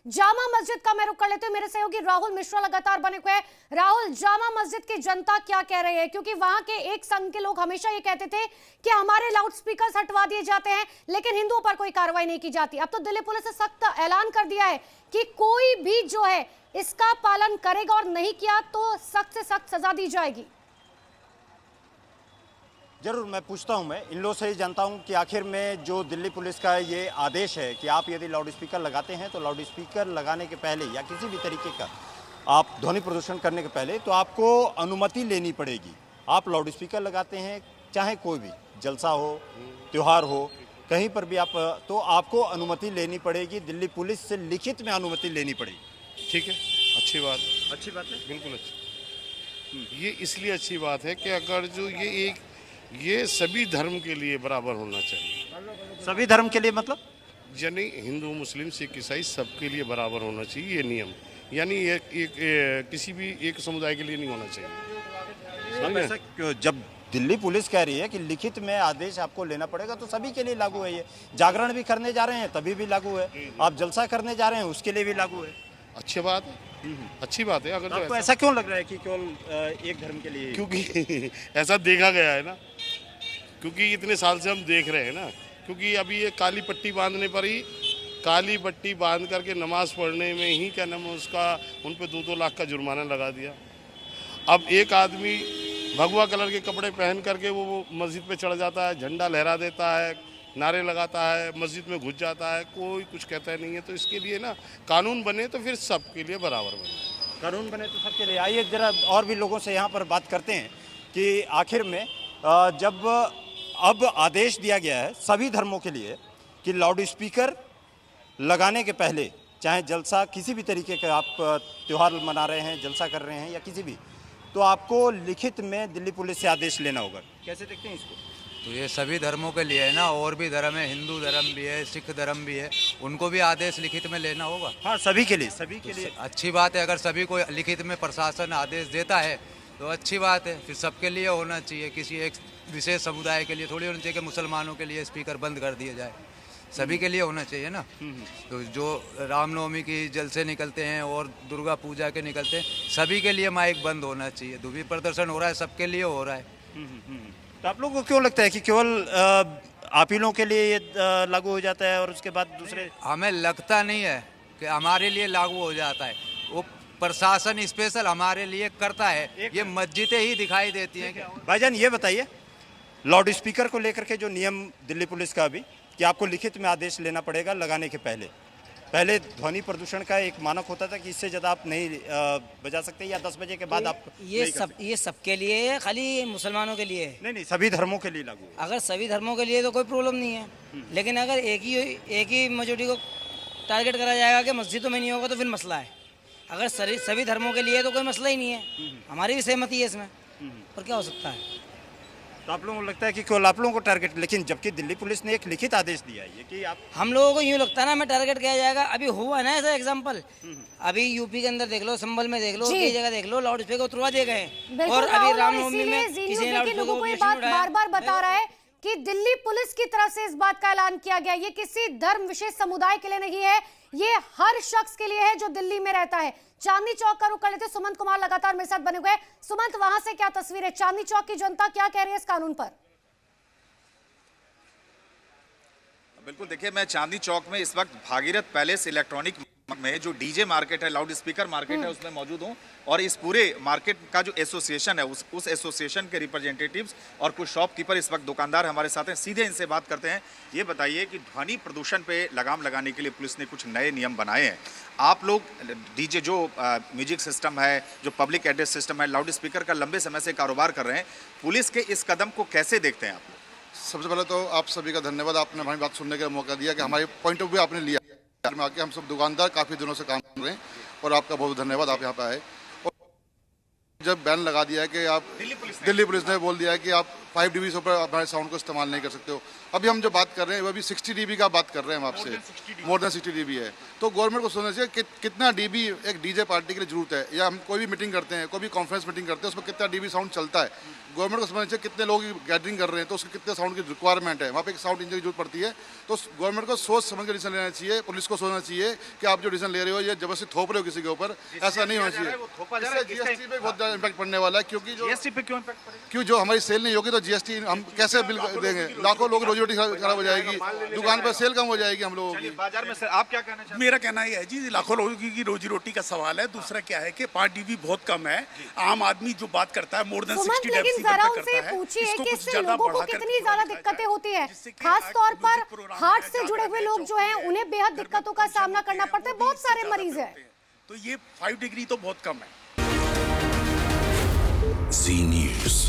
जामा मस्जिद का मैं रुख कर लेते हुए मेरे सहयोगी राहुल मिश्रा लगातार बने हुए हैं। राहुल, जामा मस्जिद की जनता क्या कह रही है? क्योंकि वहां के एक संघ के लोग हमेशा ये कहते थे कि हमारे लाउड स्पीकर हटवा दिए जाते हैं लेकिन हिंदुओं पर कोई कार्रवाई नहीं की जाती। अब तो दिल्ली पुलिस ने सख्त ऐलान कर दिया है कि कोई भी जो है इसका पालन करेगा और नहीं किया तो सख्त से सख्त सजा दी जाएगी। जरूर मैं पूछता हूं, मैं इन लोगों से ही जानता हूं कि आखिर में जो दिल्ली पुलिस का ये आदेश है कि आप यदि लाउड स्पीकर लगाते हैं तो लाउड स्पीकर लगाने के पहले या किसी भी तरीके का आप ध्वनि प्रदूषण करने के पहले तो आपको अनुमति लेनी पड़ेगी। आप लाउड स्पीकर लगाते हैं चाहे कोई भी जलसा हो, त्यौहार हो, कहीं पर भी आप, तो आपको अनुमति लेनी पड़ेगी। दिल्ली पुलिस से लिखित में अनुमति लेनी पड़ेगी। ठीक है, अच्छी बात है। अच्छी बात है, बिल्कुल अच्छी। ये इसलिए अच्छी बात है कि अगर जो ये सभी धर्म के लिए बराबर होना चाहिए। सभी धर्म के लिए मतलब यानी हिंदू, मुस्लिम, सिख, ईसाई सबके लिए बराबर होना चाहिए ये नियम। यानी किसी भी एक समुदाय के लिए नहीं होना चाहिए। ऐसा जब दिल्ली पुलिस कह रही है कि लिखित में आदेश आपको लेना पड़ेगा तो सभी के लिए लागू है। ये जागरण भी करने जा रहे हैं तभी भी लागू है, आप जलसा करने जा रहे हैं उसके लिए भी लागू है। अच्छी बात है, अच्छी बात है। अगर आपको ऐसा क्यों लग रहा है कि केवल एक धर्म के लिए? क्योंकि ऐसा देखा गया है ना, क्योंकि इतने साल से हम देख रहे हैं ना। क्योंकि अभी ये काली पट्टी बांधने पर ही, काली पट्टी बांध करके नमाज पढ़ने में ही क्या नाम उसका, उन पे 2-2 लाख का जुर्माना लगा दिया। अब एक आदमी भगवा कलर के कपड़े पहन करके वो मस्जिद पे चढ़ जाता है, झंडा लहरा देता है, नारे लगाता है, मस्जिद में घुस जाता है, कोई कुछ कहता नहीं है। तो इसके लिए ना कानून बने तो फिर सबके लिए बराबर बने। कानून बने तो सबके लिए। आइए जरा और भी लोगों से यहाँ पर बात करते हैं कि आखिर में जब अब आदेश दिया गया है सभी धर्मों के लिए कि लाउड स्पीकर लगाने के पहले, चाहे जलसा किसी भी तरीके का आप त्यौहार मना रहे हैं, जलसा कर रहे हैं या किसी भी, तो आपको लिखित में दिल्ली पुलिस से आदेश लेना होगा। कैसे देखते हैं इसको? तो ये सभी धर्मों के लिए है ना, और भी धर्म है, हिंदू धर्म भी है, सिख धर्म भी है, उनको भी आदेश लिखित में लेना होगा। हाँ, सभी के लिए, सभी के लिए अच्छी बात है। अगर सभी को लिखित में प्रशासन आदेश देता है तो अच्छी बात है, फिर सबके लिए होना चाहिए। किसी एक विशेष समुदाय के लिए थोड़ी होना चाहिए कि मुसलमानों के लिए स्पीकर बंद कर दिया जाए। सभी के लिए होना चाहिए ना। तो जो रामनवमी की जलसे निकलते हैं और दुर्गा पूजा के निकलते हैं, सभी के लिए माइक बंद होना चाहिए। धुबी प्रदर्शन हो रहा है, सबके लिए हो रहा है। तो आप लोगों को क्यों लगता है कि केवल आप ही लोगों के लिए ये लागू हो जाता है और उसके बाद दूसरे? हमें लगता नहीं है कि हमारे लिए लागू हो जाता है, वो प्रशासन स्पेशल हमारे लिए करता है। ये मस्जिदें ही दिखाई देती हैं। भाईजान ये बताइए, लाउड स्पीकर को लेकर के जो नियम दिल्ली पुलिस का अभी कि आपको लिखित में आदेश लेना पड़ेगा लगाने के पहले ध्वनि प्रदूषण का एक मानक होता था कि इससे ज़्यादा आप नहीं बजा सकते या 10 बजे के बाद आप ये सबके लिए है, खाली मुसलमानों के लिए है? नहीं, सभी धर्मों के लिए लागू है। अगर सभी धर्मों के लिए तो कोई प्रॉब्लम नहीं है, लेकिन अगर एक ही मेजॉरिटी को टारगेट करा जाएगा कि मस्जिदों में नहीं होगा तो फिर मसला है। अगर सभी धर्मों के लिए तो कोई मसला ही नहीं है, हमारी भी सहमति है इसमें। और क्या हो सकता है? तो आप लोगों को लगता है कि केवल आप लोगों को टारगेट, लेकिन जबकि दिल्ली पुलिस ने एक लिखित आदेश दिया है कि आप, हम लोगों को यूँ लगता है ना हमें टारगेट किया जाएगा। अभी हुआ ना ऐसा एग्जांपल, अभी यूपी के अंदर देख लो, संभल में देख लो, कई जगह देख लो, लाउड स्पीकर उतरवा दिए गए। और अभी रामनवमी में किसी ने लाउड स्पीकर बार-बार बता रहा है कि दिल्ली पुलिस की तरफ से इस बात का ऐलान किया गया, ये किसी धर्म विशेष समुदाय के लिए नहीं है, ये हर शख्स के लिए है जो दिल्ली में रहता है। चांदनी चौक का रुख कर लेते सुमंत कुमार लगातार मेरे साथ बने हुए। सुमंत, वहां से क्या तस्वीर है? चांदनी चौक की जनता क्या कह रही है इस कानून पर? बिल्कुल, देखिए मैं चांदनी चौक में इस वक्त भागीरथ पैलेस इलेक्ट्रॉनिक में जो डीजे मार्केट है, लाउड स्पीकर मार्केट है, उसमें मौजूद हूँ। और इस पूरे मार्केट का जो एसोसिएशन है उस एसोसिएशन के रिप्रेजेंटेटिव्स और कुछ शॉपकीपर, इस वक्त दुकानदार हमारे साथ हैं। सीधे इनसे बात करते हैं। ये बताइए कि ध्वनि प्रदूषण पे लगाम लगाने के लिए पुलिस ने कुछ नए नियम बनाए हैं। आप लोग डीजे जो म्यूजिक सिस्टम है, जो पब्लिक एड्रेस सिस्टम है, लाउड स्पीकर का लंबे समय से कारोबार कर रहे हैं, पुलिस के इस कदम को कैसे देखते हैं आप? सबसे पहले तो आप सभी का धन्यवाद, आपने हमारी बात सुनने का मौका दिया कि हमारे पॉइंट ऑफ व्यू आपने लिया में आके। हम सब दुकानदार काफ़ी दिनों से काम कर रहे हैं और आपका बहुत धन्यवाद, आप यहाँ पे आए। और जब बैन लगा दिया है कि आप, दिल्ली पुलिस ने बोल दिया है कि आप 5 dB से ऊपर हमारे साउंड को इस्तेमाल नहीं कर सकते हो। अभी हम जो बात कर रहे हैं वो अभी 60 dB का बात कर रहे हैं हम आपसे, मोर देन 60 dB है। तो गवर्नमेंट को सोचना चाहिए कि कितना dB एक डीजे पार्टी के लिए जरूरत है, या हम कोई भी मीटिंग करते हैं, कोई भी कॉन्फ्रेंस मीटिंग करते हैं, उसमें कितना dB साउंड चलता है। गवर्नमेंट को समझना चाहिए कितने लोग गैदरिंग कर रहे हैं तो उसके कितने साउंड की रिक्वायरमेंट है, वहाँ पे एक साउंड इंजीनियर की जरूरत पड़ती है। तो गवर्नमेंट को सोच समझ के डिसीजन लेना चाहिए, पुलिस को सोचना चाहिए कि आप जो डिसीजन ले रहे हो ये जबरदस्ती थोप रहे हो किसी के ऊपर, ऐसा नहीं होना चाहिए। इससे जीएसटी पे बहुत ज़्यादा इम्पैक्ट पड़ने वाला है, क्योंकि जीएसटी पे क्यों इम्पैक्ट पड़ेगा? क्यों जो हमारी सेल नहीं होगी तो जीएसटी हम कैसे बिल देंगे? लाखों लोग रोजी रोटी खराब हो जाएगी, दुकान पर सेल कम हो जाएगी हम लोगों की। बाजार में आप क्या कहना चाहते मेरा कहना ये है जी, लाखों लोगों की रोजी रोटी का सवाल है। दूसरा क्या है कि 5 dB बहुत कम है। आम आदमी जो बात करता है मोर देन 60 लेकिन dB जरा पे उनसे करता है, पूछिए इसको कि कुछ इससे ज्यादा लोगों को बढ़ाकर कितनी ज्यादा बताया दिक्कतें जाए, होती है, जिससे कि खास आज तौर जो पर प्रोग्राम हार्ट है, से जुड़े हुए जाकर लोग जो हैं उन्हें बेहद दिक्कतों का सामना करना पड़ता है, बहुत सारे मरीज हैं। तो ये 5 डिग्री तो बहुत कम है। जी न्यूज़।